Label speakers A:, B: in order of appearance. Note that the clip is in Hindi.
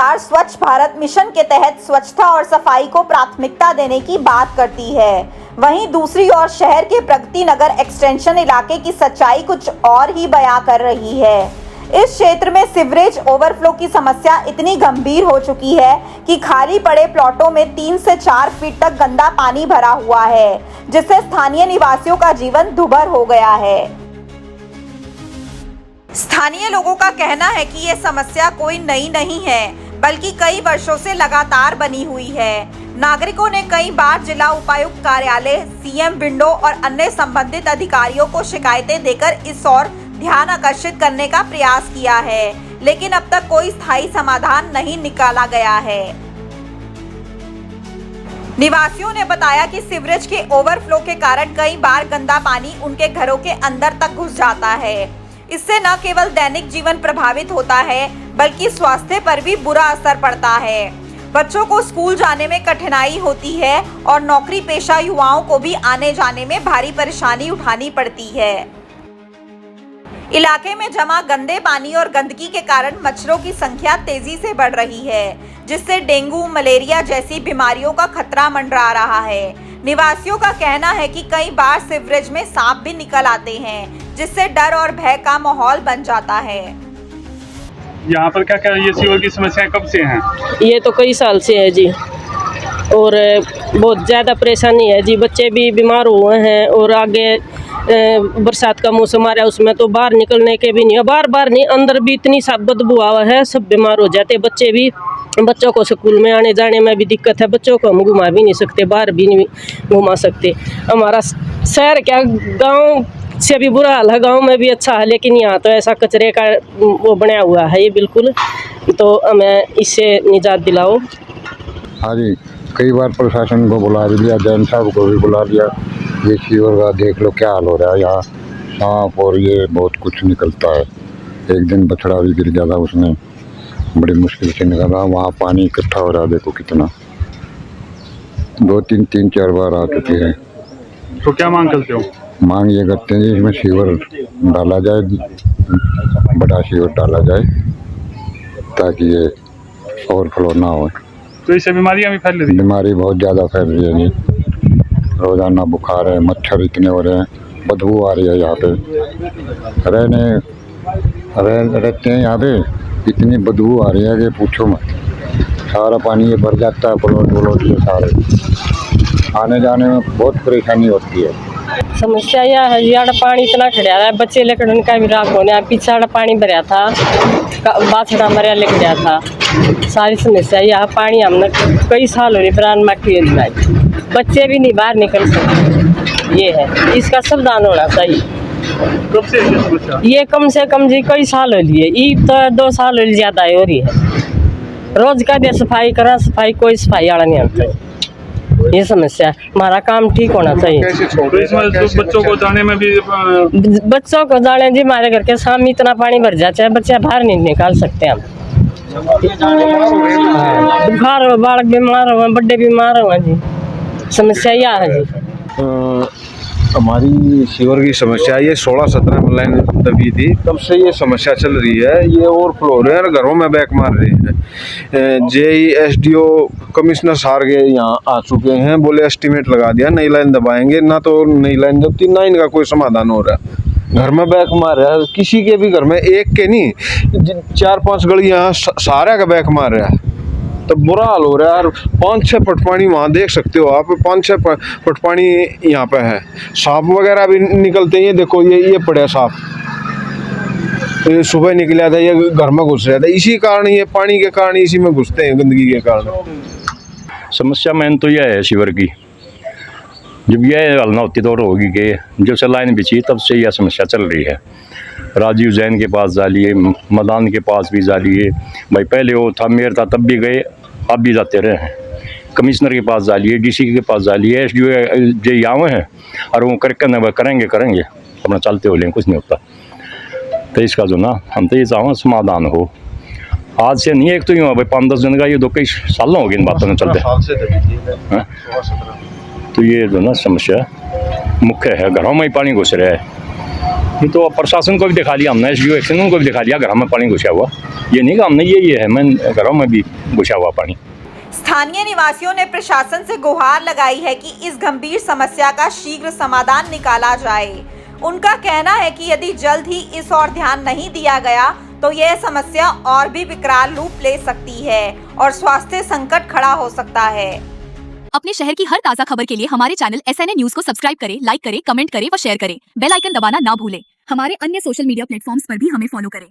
A: सरकार स्वच्छ भारत मिशन के तहत स्वच्छता और सफाई को प्राथमिकता देने की बात करती है। वहीं दूसरी ओर शहर के प्रगति नगर एक्सटेंशन इलाके की सच्चाई कुछ और ही बयां कर रही है। इस क्षेत्र में सीवरेज ओवरफ्लो की समस्या इतनी गंभीर हो चुकी है कि खाली पड़े प्लॉटों में 3 से 4 फीट तक गंदा पानी भरा हुआ है, जिससे स्थानीय निवासियों का जीवन दुभर हो गया है। स्थानीय लोगों का कहना है कि ये समस्या कोई नई नहीं है, बल्कि कई वर्षों से लगातार बनी हुई है। नागरिकों ने कई बार जिला उपायुक्त कार्यालय, सीएम विंडो और अन्य संबंधित अधिकारियों को शिकायतें देकर इस ओर ध्यान आकर्षित करने का प्रयास किया है, लेकिन अब तक कोई स्थायी समाधान नहीं निकाला गया है। निवासियों ने बताया कि सीवरेज के ओवरफ्लो के कारण कई बार गंदा पानी उनके घरों के अंदर तक घुस जाता है। इससे न केवल दैनिक जीवन प्रभावित होता है, बल्कि स्वास्थ्य पर भी बुरा असर पड़ता है। बच्चों को स्कूल जाने में कठिनाई होती है और नौकरी पेशा युवाओं को भी आने जाने में भारी परेशानी उठानी पड़ती है। इलाके में जमा गंदे पानी और गंदगी के कारण मच्छरों की संख्या तेजी से बढ़ रही है, जिससे डेंगू, मलेरिया जैसी बीमारियों का खतरा मंडरा रहा है। निवासियों का कहना है कि कई बार सीवरेज में सांप भी निकल आते हैं, जिससे डर और भय का माहौल बन जाता है।
B: यहाँ पर क्या क्या ये सीवर की समस्याएं कब से हैं?
C: ये तो कई साल से है जी, और बहुत ज़्यादा परेशानी है जी। बच्चे भी बीमार हुए हैं और आगे बरसात का मौसम आ रहा है, उसमें तो बाहर निकलने के भी नहीं है। बार नहीं, अंदर भी इतनी सा बदबू आवा है, सब बीमार हो जाते। बच्चे भी, बच्चों को स्कूल में आने जाने में भी दिक्कत है। बच्चों को हम घुमा भी नहीं सकते, बाहर भी नहीं घुमा सकते। हमारा शहर क्या, गांव से भी बुरा हाल है, गांव में भी अच्छा है, लेकिन यहाँ तो ऐसा कचरे का वो बनाया हुआ है ये बिल्कुल। तो हमें इससे निजात दिलाओ।
D: हाँ जी, कई बार प्रशासन को बुला भी लिया, जैन साहब को भी बुला लिया। ये सीवर का देख लो क्या हाल हो रहा है, यहाँ सांप और ये बहुत कुछ निकलता है। एक दिन बछड़ा भी गिर गया था, उसने बड़ी मुश्किल से निकाला। वहाँ पानी इकट्ठा हो रहा है, देखो कितना। 2-3-4 बार आ चुकी है।
B: तो क्या मांग करते हो?
D: मांग ये करते हैं जी, इसमें सीवर डाला जाए, बड़ा सीवर डाला जाए, ताकि ये ओवरफ्लो ना हो।
B: तो इससे बीमारियां भी फैल रही हैं?
D: बीमारी बहुत ज़्यादा फैल रही है जी। रोज़ाना बुखार है, मच्छर इतने हो रहे हैं, बदबू आ रही है। यहाँ पे रहते हैं, यहाँ पे इतनी बदबू आ रही है कि पूछो मत। सारा पानी ये भर जाता है, प्लॉट ये सारे, आने जाने में बहुत परेशानी होती है।
C: समस्या यह है, यहाँ पानी इतना खड़ा है, बच्चे लेकर उनका भी राख होने। पीछे पानी भरा था, बाछड़ा मरिया लेकर गया था। सारी समस्या यह पानी हमने कई साल हो रही प्राण में की योजना, बच्चे भी नहीं बाहर निकल सकते। ये है, इसका सावधान होना चाहिए।
B: कब से ये समस्या? ये
C: कम से कम जी कई साल हो लिए, ये तो 2 साल हो ज़्यादा हो रही है। रोज का दे सफाई करा, सफाई कोई सफाई वाला नहीं आता। ये समस्या है, हमारा काम ठीक होना चाहिए।
B: तो इसमें बच्चों को जाने में भी
C: बच्चों को जाने जी, हमारे घर के सामने इतना पानी भर जाता है, बच्चे बाहर नहीं निकाल सकते हम। बुखार हो, बालक बीमार हो, बड़े बीमार हो जी। समस्या यह है जी।
E: हमारी सीवर की समस्या ये 16-17 में लाइन दबी थी, तब से ये समस्या चल रही है। ये ओवरफ्लो हो रहे हैं, घरों में बैक मार रहे हैं। जेई, एसडीओ, कमिश्नर सार के यहाँ आ चुके हैं, बोले एस्टीमेट लगा दिया, नई लाइन दबाएंगे। ना तो नई लाइन दबती, ना इनका कोई समाधान हो रहा है। घर में बैक मार रहा है, किसी के भी घर में, एक के नहीं, 4-5 गली यहाँ सारा का बैक मार रहा है। तो बुरा हाल हो रहा है। 5-6 फुट पानी वहाँ देख सकते हो आप, 5-6 फुट पानी यहाँ पे है। सांप वगैरह भी निकलते हैं, ये देखो ये पड़े सांप, तो सुबह निकला था, ये घर में घुस रहा था। इसी कारण, ये पानी के कारण इसी में घुसते हैं, गंदगी के कारण।
F: समस्या मेन तो यह है सीवर की। जब यह हल ना होती तो होगी कि जब से लाइन बिछी तब से यह समस्या चल रही है। राजीव जैन के पास जालिए, मदान के पास भी जालिए भाई, पहले वो था मेयर था तब भी गए, अब भी जाते रहे हैं। कमिश्नर के पास जालिए, डीसी के पास जालिए, एसडीओ जो यहाँ हैं और वो करेंगे अपना चलते हो लें, कुछ नहीं होता। तो इसका जो ना हम तो ये चाहूँ समाधान हो। आज से नहीं, एक तो यूँ भाई 5-10 दिन का, ये 2 कई साल हो गए इन बातों में चलते। तो ये जो ना समस्या मुख्य है, घरों में ही पानी घुस रहा है। तो प्रशासन को भी दिखा लिया हमने, एसडीओ एक्शन को भी दिखा लिया, घर में पानी घुसा हुआ। ये नहीं काम नहीं ये है, मैं घरों में भी घुसा हुआ पानी।
A: स्थानीय निवासियों ने प्रशासन से गुहार लगाई है कि इस गंभीर समस्या का शीघ्र समाधान निकाला जाए। उनका कहना है कि यदि जल्द ही इस ओर ध्यान नहीं दिया गया तो यह समस्या और भी विकराल रूप ले सकती है और स्वास्थ्य संकट खड़ा हो सकता है।
G: अपने शहर की हर ताज़ा खबर के लिए हमारे चैनल SNA न्यूज़ को सब्सक्राइब करें, लाइक करें, कमेंट करें व शेयर करें। बेल आइकन दबाना ना भूलें। हमारे अन्य सोशल मीडिया प्लेटफॉर्म्स पर भी हमें फॉलो करें।